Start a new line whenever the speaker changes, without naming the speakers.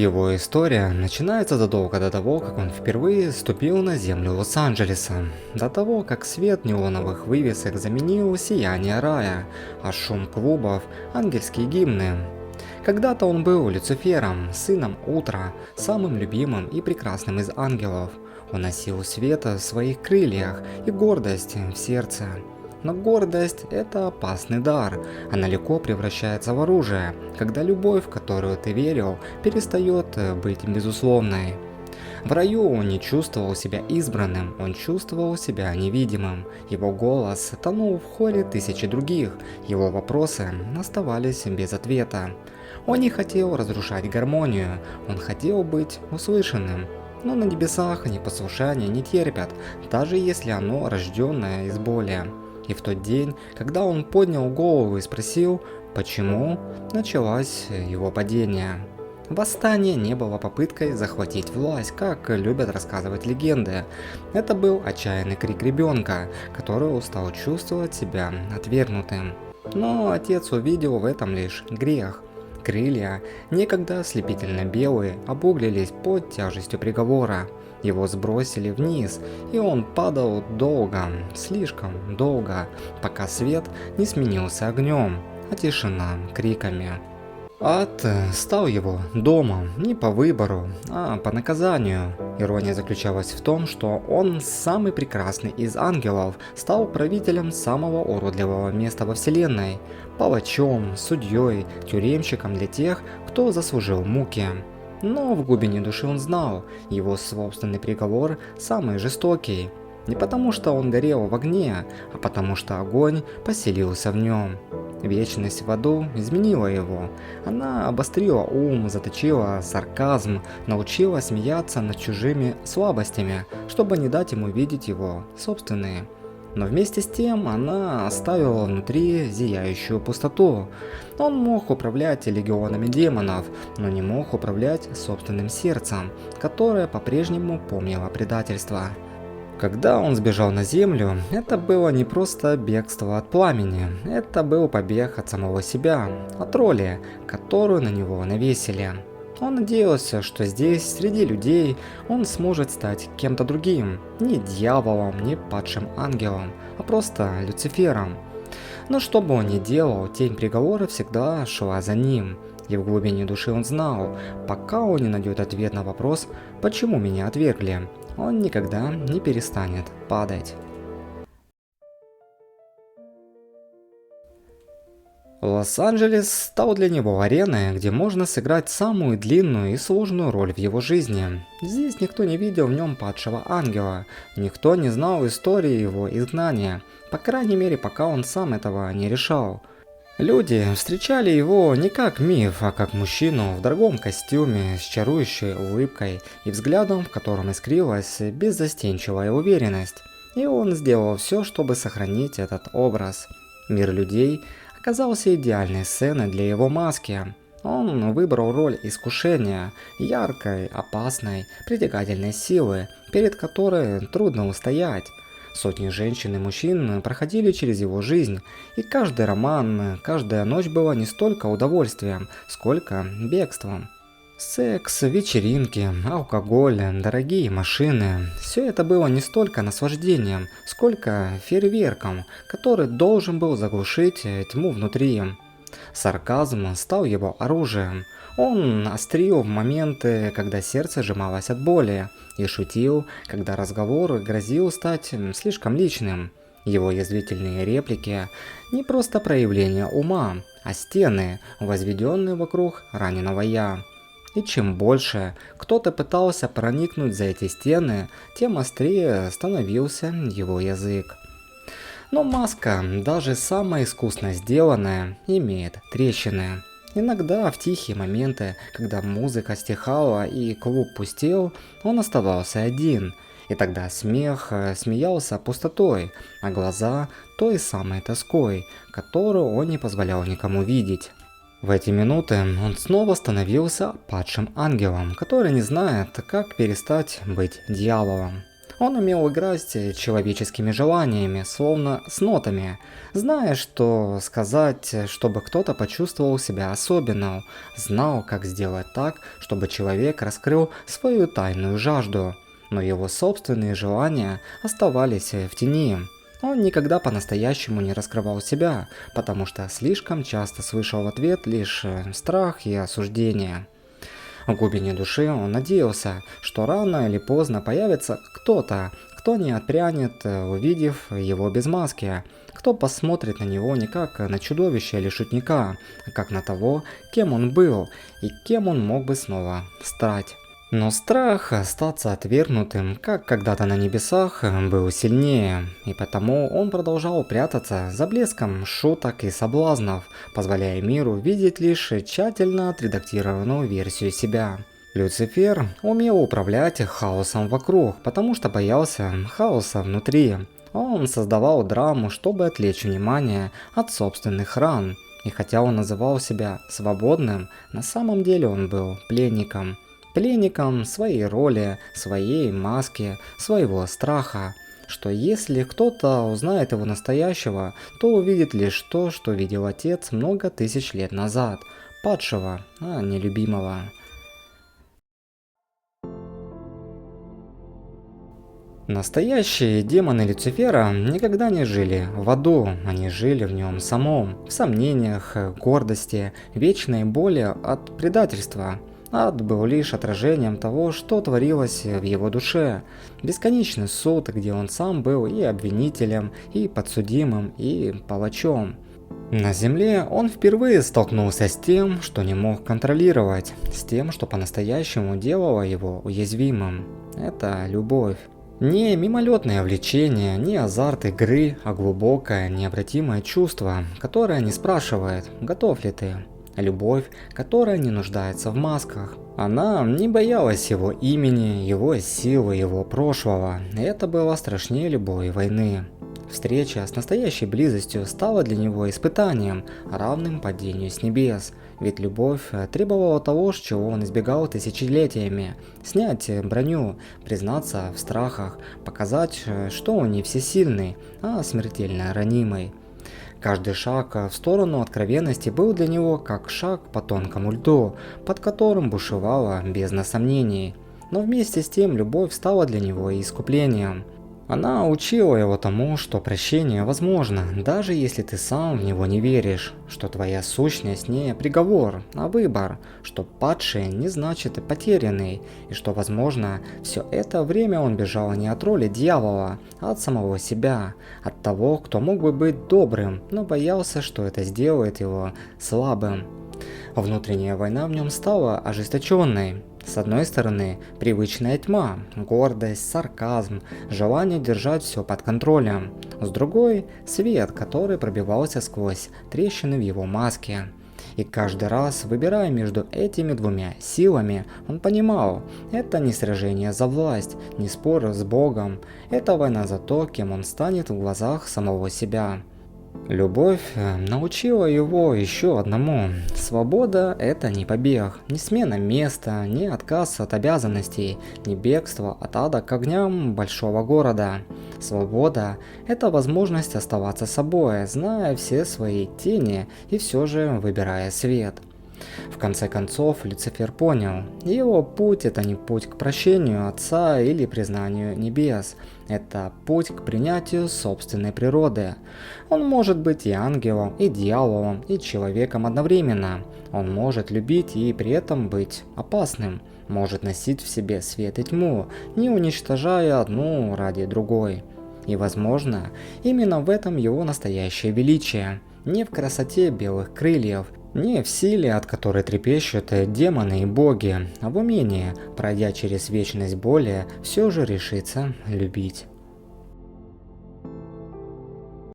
Его история начинается задолго до того, как он впервые ступил на землю Лос-Анджелеса, до того, как свет неоновых вывесок заменил сияние рая, а шум клубов– ангельские гимны. Когда-то он был Люцифером, сыном утра, самым любимым и прекрасным из ангелов. Он носил свет в своих крыльях и гордость в сердце. Но гордость – это опасный дар, она легко превращается в оружие, когда любовь, в которую ты верил, перестает быть безусловной. В раю он не чувствовал себя избранным, он чувствовал себя невидимым. Его голос тонул в хоре тысячи других, его вопросы оставались без ответа. Он не хотел разрушать гармонию, он хотел быть услышанным. Но на небесах непослушание не терпят, даже если оно рожденное из боли. И в тот день, когда он поднял голову и спросил, почему, началось его падение. Восстание не было попыткой захватить власть, как любят рассказывать легенды. Это был отчаянный крик ребенка, который устал чувствовать себя отвергнутым. Но отец увидел в этом лишь грех. Крылья, некогда ослепительно белые, обуглились под тяжестью приговора. Его сбросили вниз, и он падал долго, слишком долго, пока свет не сменился огнем, а тишина криками. Ад стал его домом не по выбору, а по наказанию. Ирония заключалась в том, что он, самый прекрасный из ангелов, стал правителем самого уродливого места во вселенной, палачом, судьей, тюремщиком для тех, кто заслужил муки. Но в глубине души он знал, его собственный приговор самый жестокий. Не потому что он горел в огне, а потому что огонь поселился в нем. Вечность в аду изменила его. Она обострила ум, заточила сарказм, научила смеяться над чужими слабостями, чтобы не дать ему видеть его собственные. Но вместе с тем она оставила внутри зияющую пустоту. Он мог управлять легионами демонов, но не мог управлять собственным сердцем, которое по-прежнему помнило предательство. Когда он сбежал на землю, это было не просто бегство от пламени, это был побег от самого себя, от роли, которую на него навесили. Он надеялся, что здесь, среди людей, он сможет стать кем-то другим, не дьяволом, не падшим ангелом, а просто Люцифером. Но что бы он ни делал, тень приговора всегда шла за ним. И в глубине души он знал, пока он не найдет ответ на вопрос, почему меня отвергли, он никогда не перестанет падать. Лос-Анджелес стал для него ареной, где можно сыграть самую длинную и сложную роль в его жизни. Здесь никто не видел в нем падшего ангела, никто не знал истории его изгнания, по крайней мере, пока он сам этого не решал. Люди встречали его не как миф, а как мужчину в дорогом костюме, с чарующей улыбкой и взглядом, в котором искрилась беззастенчивая уверенность. И он сделал все, чтобы сохранить этот образ. Мир людей оказался идеальной сценой для его маски. Он выбрал роль искушения, яркой, опасной, притягательной силы, перед которой трудно устоять. Сотни женщин и мужчин проходили через его жизнь, и каждый роман, каждая ночь была не столько удовольствием, сколько бегством. Секс, вечеринки, алкоголь, дорогие машины – все это было не столько наслаждением, сколько фейерверком, который должен был заглушить тьму внутри. Сарказм стал его оружием. Он острил в моменты, когда сердце сжималось от боли, и шутил, когда разговор грозил стать слишком личным. Его язвительные реплики – не просто проявление ума, а стены, возведенные вокруг раненого «я». И чем больше кто-то пытался проникнуть за эти стены, тем острее становился его язык. Но маска, даже самая искусно сделанная, имеет трещины. Иногда в тихие моменты, когда музыка стихала и клуб пустел, он оставался один. И тогда смех смеялся пустотой, а глаза той самой тоской, которую он не позволял никому видеть. В эти минуты он снова становился падшим ангелом, который не знает, как перестать быть дьяволом. Он умел играть человеческими желаниями, словно с нотами, зная, что сказать, чтобы кто-то почувствовал себя особенным, знал, как сделать так, чтобы человек раскрыл свою тайную жажду, но его собственные желания оставались в тени. Он никогда по-настоящему не раскрывал себя, потому что слишком часто слышал в ответ лишь страх и осуждение. В глубине души он надеялся, что рано или поздно появится кто-то, кто не отпрянет, увидев его без маски, кто посмотрит на него не как на чудовище или шутника, а как на того, кем он был и кем он мог бы снова стать. Но страх остаться отвергнутым, как когда-то на небесах, был сильнее, и потому он продолжал прятаться за блеском шуток и соблазнов, позволяя миру видеть лишь тщательно отредактированную версию себя. Люцифер умел управлять хаосом вокруг, потому что боялся хаоса внутри. Он создавал драму, чтобы отвлечь внимание от собственных ран, и хотя он называл себя свободным, на самом деле он был пленником. Пленником своей роли, своей маски, своего страха, что если кто-то узнает его настоящего, то увидит лишь то, что видел отец много тысяч лет назад, падшего, а не любимого. Настоящие демоны Люцифера никогда не жили в аду, они жили в нем самом, в сомнениях, гордости, вечной боли от предательства. Ад был лишь отражением того, что творилось в его душе. Бесконечный суд, где он сам был и обвинителем, и подсудимым, и палачом. На земле он впервые столкнулся с тем, что не мог контролировать, с тем, что по-настоящему делало его уязвимым. Это любовь. Не мимолетное влечение, не азарт игры, а глубокое, необратимое чувство, которое не спрашивает, готов ли ты. Любовь, которая не нуждается в масках. Она не боялась его имени, его силы, его прошлого. Это было страшнее любой войны. Встреча с настоящей близостью стала для него испытанием, равным падению с небес. Ведь любовь требовала того, чего он избегал тысячелетиями. Снять броню, признаться в страхах, показать, что он не всесильный, а смертельно ранимый. Каждый шаг в сторону откровенности был для него как шаг по тонкому льду, под которым бушевала бездна сомнений. Но вместе с тем любовь стала для него и искуплением. Она учила его тому, что прощение возможно, даже если ты сам в него не веришь, что твоя сущность не приговор, а выбор, что падший не значит потерянный, и что, возможно, все это время он бежал не от роли дьявола, а от самого себя, от того, кто мог бы быть добрым, но боялся, что это сделает его слабым. Внутренняя война в нем стала ожесточенной. С одной стороны, привычная тьма, гордость, сарказм, желание держать все под контролем. С другой, свет, который пробивался сквозь трещины в его маске. И каждый раз, выбирая между этими двумя силами, он понимал, это не сражение за власть, не спор с Богом, это война за то, кем он станет в глазах самого себя. Любовь научила его еще одному. Свобода – это не побег, не смена места, не отказ от обязанностей, не бегство от ада к огням большого города. Свобода – это возможность оставаться собой, зная все свои тени и все же выбирая свет. В конце концов, Люцифер понял, его путь – это не путь к прощению Отца или признанию небес, это путь к принятию собственной природы. Он может быть и ангелом, и дьяволом, и человеком одновременно. Он может любить и при этом быть опасным, может носить в себе свет и тьму, не уничтожая одну ради другой. И, возможно, именно в этом его настоящее величие, не в красоте белых крыльев, не в силе, от которой трепещут демоны и боги, а в умении, пройдя через вечность боли, все же решиться любить.